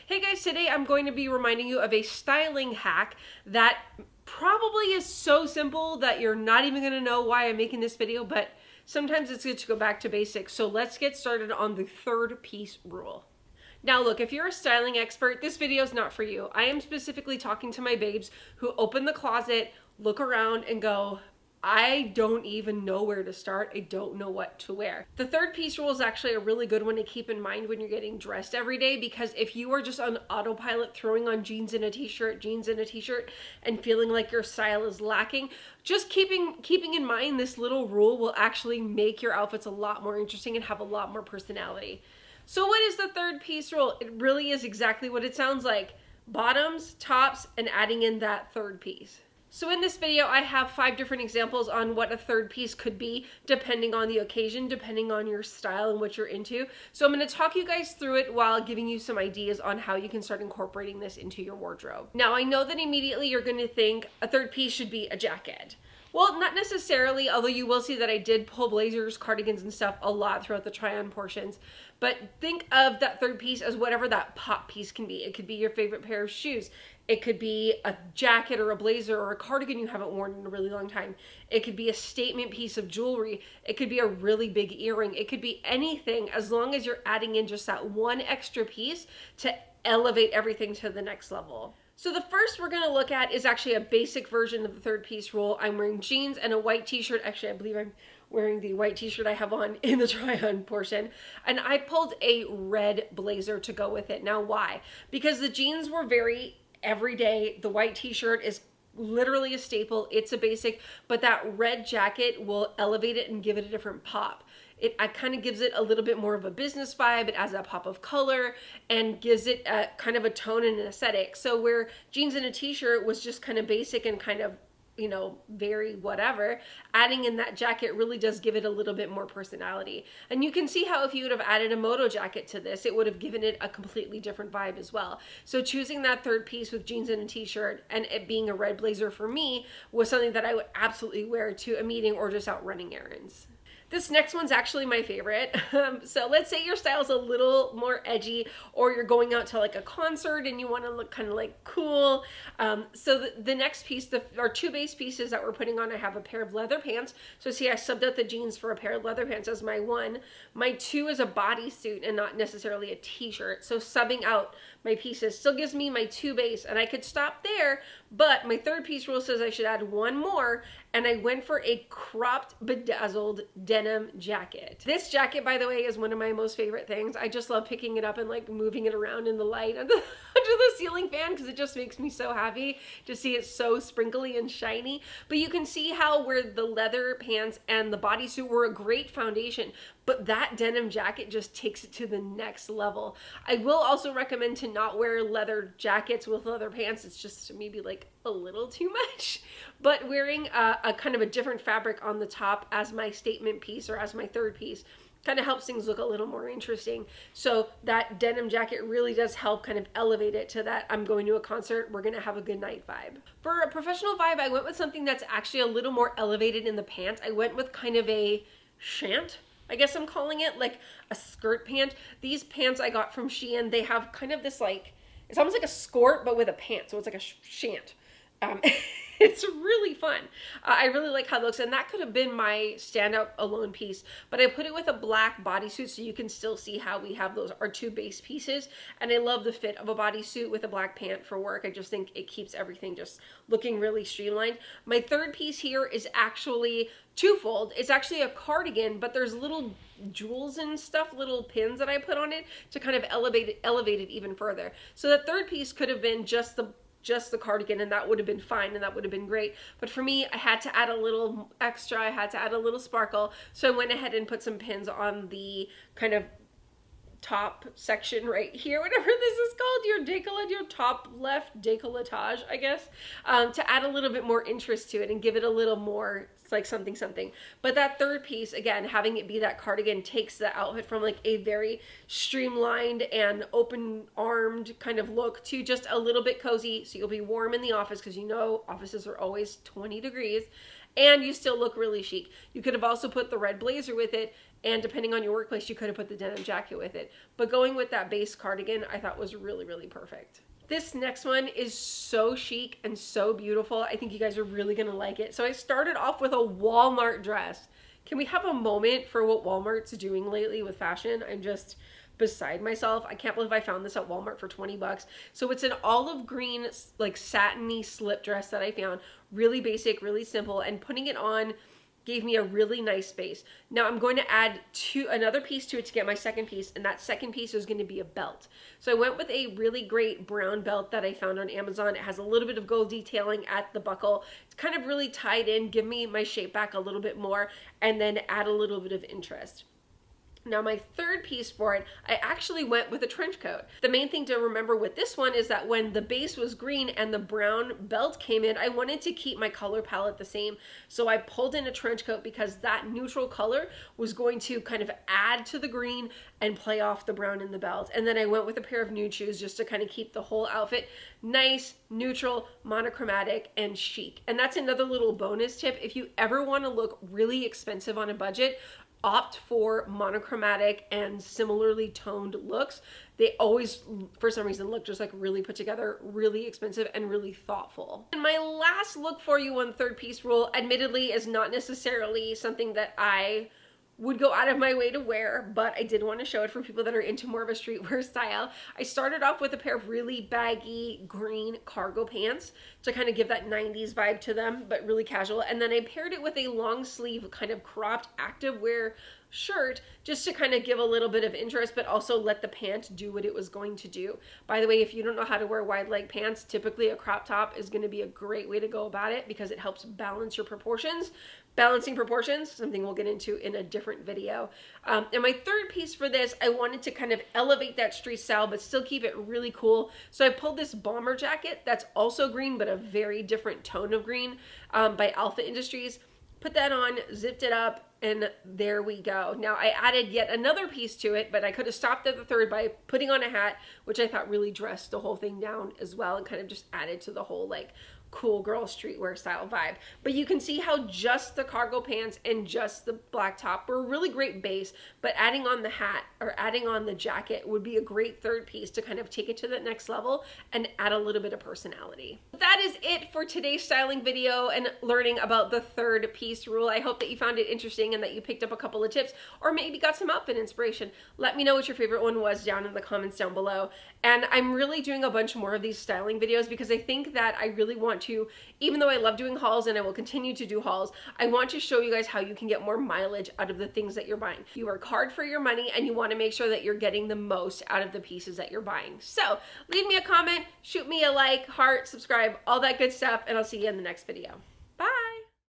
Hey guys, today I'm going to be reminding you of a styling hack that probably is so simple that you're not even going to know why I'm making this video, but sometimes it's good to go back to basics. So let's get started on the third piece rule. Now look, if you're a styling expert, this video is not for you. I am specifically talking to my babes who open the closet, look around and go, I don't even know where to start. I don't know what to wear. The third piece rule is actually a really good one to keep in mind when you're getting dressed every day, because if you are just on autopilot throwing on jeans and a t-shirt, and feeling like your style is lacking, just keeping in mind this little rule will actually make your outfits a lot more interesting and have a lot more personality. So what is the third piece rule? It really is exactly what it sounds like. Bottoms, tops, and adding in that third piece. So in this video, I have 5 different examples on what a third piece could be, depending on the occasion, depending on your style and what you're into. So I'm going to talk you guys through it while giving you some ideas on how you can start incorporating this into your wardrobe. Now, I know that immediately you're going to think a third piece should be a jacket. Well, not necessarily, although you will see that I did pull blazers, cardigans, and stuff a lot throughout the try-on portions. But think of that third piece as whatever that pop piece can be. It could be your favorite pair of shoes. It could be a jacket or a blazer or a cardigan you haven't worn in a really long time. It could be a statement piece of jewelry. It could be a really big earring. It could be anything, as long as you're adding in just that one extra piece to elevate everything to the next level. So the first we're going to look at is actually a basic version of the third piece rule. I'm wearing jeans and a white t-shirt. Actually, I believe I'm wearing the white t-shirt I have on in the try-on portion. And I pulled a red blazer to go with it. Now, why? Because the jeans were very everyday. The white t-shirt is literally a staple. It's a basic, but that red jacket will elevate it and give it a different pop. It kind of gives it a little bit more of a business vibe. It adds a pop of color and gives it a kind of a tone and an aesthetic. So where jeans and a t-shirt was just kind of basic and kind of, you know, very whatever, adding in that jacket really does give it a little bit more personality. And you can see how if you would have added a moto jacket to this, it would have given it a completely different vibe as well. So choosing that third piece with jeans and a t-shirt and it being a red blazer for me was something that I would absolutely wear to a meeting or just out running errands. This next one's actually my favorite. So let's say your style's a little more edgy, or you're going out to like a concert and you want to look kind of like cool. So the next piece, our 2 base pieces that we're putting on, I have a pair of leather pants. So see, I subbed out the jeans for a pair of leather pants as my 1. My 2 is a bodysuit and not necessarily a t-shirt. So subbing out my pieces still gives me my 2 base, and I could stop there, but my third piece rule says I should add 1 more, and I went for a cropped, bedazzled denim jacket. This jacket, by the way, is one of my most favorite things. I just love picking it up and like moving it around in the light under the ceiling fan, because it just makes me so happy to see it so sprinkly and shiny. But you can see how where the leather pants and the bodysuit were a great foundation, but that denim jacket just takes it to the next level. I will also recommend to not wear leather jackets with leather pants. It's just maybe like a little too much. But wearing a kind of a different fabric on the top as my statement piece or as my third piece kind of helps things look a little more interesting. So that denim jacket really does help kind of elevate it to that I'm going to a concert, we're gonna have a good night vibe. For a professional vibe, I went with something that's actually a little more elevated in the pants. I went with kind of a shant, I guess I'm calling it, like a skirt pant. These pants I got from SHEIN. They have kind of this like, it's almost like a skirt but with a pant, so it's like a shant. It's really fun. I really like how it looks, and that could have been my standout alone piece, but I put it with a black bodysuit so you can still see how we have those, our 2 base pieces, and I love the fit of a bodysuit with a black pant for work. I just think it keeps everything just looking really streamlined. My third piece here is actually twofold. It's actually a cardigan, but there's little jewels and stuff, little pins that I put on it to kind of elevate it even further. So the third piece could have been just the cardigan, and that would have been fine and that would have been great. But for me, I had to add a little extra. I had to add a little sparkle. So I went ahead and put some pins on the kind of top section right here, whatever this is called, your décolleté, your top left décolletage, I guess, to add a little bit more interest to it and give it a little more, it's like something. But that third piece, again, having it be that cardigan takes the outfit from like a very streamlined and open-armed kind of look to just a little bit cozy, so you'll be warm in the office, because you know offices are always 20 degrees, and you still look really chic. You could have also put the red blazer with it And depending on your workplace, you could have put the denim jacket with it. But going with that base cardigan, I thought was really, really perfect. This next one is so chic and so beautiful. I think you guys are really gonna like it. So I started off with a Walmart dress. Can we have a moment for what Walmart's doing lately with fashion? I'm just beside myself. I can't believe I found this at Walmart for 20 bucks. So it's an olive green, like satiny slip dress that I found. Really basic, really simple, and putting it on gave me a really nice base. Now I'm going to add another piece to it to get my second piece, and that second piece is going to be a belt. So I went with a really great brown belt that I found on Amazon. It has a little bit of gold detailing at the buckle. It's kind of really tied in, give me my shape back a little bit more, and then add a little bit of interest. Now my third piece for it, I actually went with a trench coat. The main thing to remember with this one is that when the base was green and the brown belt came in, I wanted to keep my color palette the same. So I pulled in a trench coat because that neutral color was going to kind of add to the green and play off the brown in the belt. And then I went with a pair of nude shoes just to kind of keep the whole outfit nice, neutral, monochromatic, and chic. And that's another little bonus tip. If you ever want to look really expensive on a budget, opt for monochromatic and similarly toned looks. They always, for some reason, look just like really put together, really expensive, and really thoughtful. And my last look for you on third piece rule, admittedly, is not necessarily something that I would go out of my way to wear, but I did want to show it for people that are into more of a streetwear style. I started off with a pair of really baggy green cargo pants to kind of give that 90s vibe to them, but really casual. And then I paired it with a long sleeve kind of cropped activewear shirt just to kind of give a little bit of interest, but also let the pant do what it was going to do. By the way, if you don't know how to wear wide leg pants, typically a crop top is going to be a great way to go about it because it helps balance your proportions. Balancing proportions, something we'll get into in a different video. And my third piece for this, I wanted to kind of elevate that street style, but still keep it really cool. So I pulled this bomber jacket that's also green, but a very different tone of green by Alpha Industries. Put that on, zipped it up, and there we go. Now I added yet another piece to it, but I could have stopped at the third by putting on a hat, which I thought really dressed the whole thing down as well and kind of just added to the whole like cool girl streetwear style vibe. But you can see how just the cargo pants and just the black top were a really great base, but adding on the hat or adding on the jacket would be a great third piece to kind of take it to the next level and add a little bit of personality. That is it for today's styling video and learning about the third piece rule. I hope that you found it interesting and that you picked up a couple of tips or maybe got some outfit inspiration. Let me know what your favorite one was down in the comments down below. And I'm really doing a bunch more of these styling videos because I think that I really want to, even though I love doing hauls and I will continue to do hauls, I want to show you guys how you can get more mileage out of the things that you're buying. You work hard for your money and you want to make sure that you're getting the most out of the pieces that you're buying. So leave me a comment, shoot me a like, heart, subscribe, all that good stuff, and I'll see you in the next video.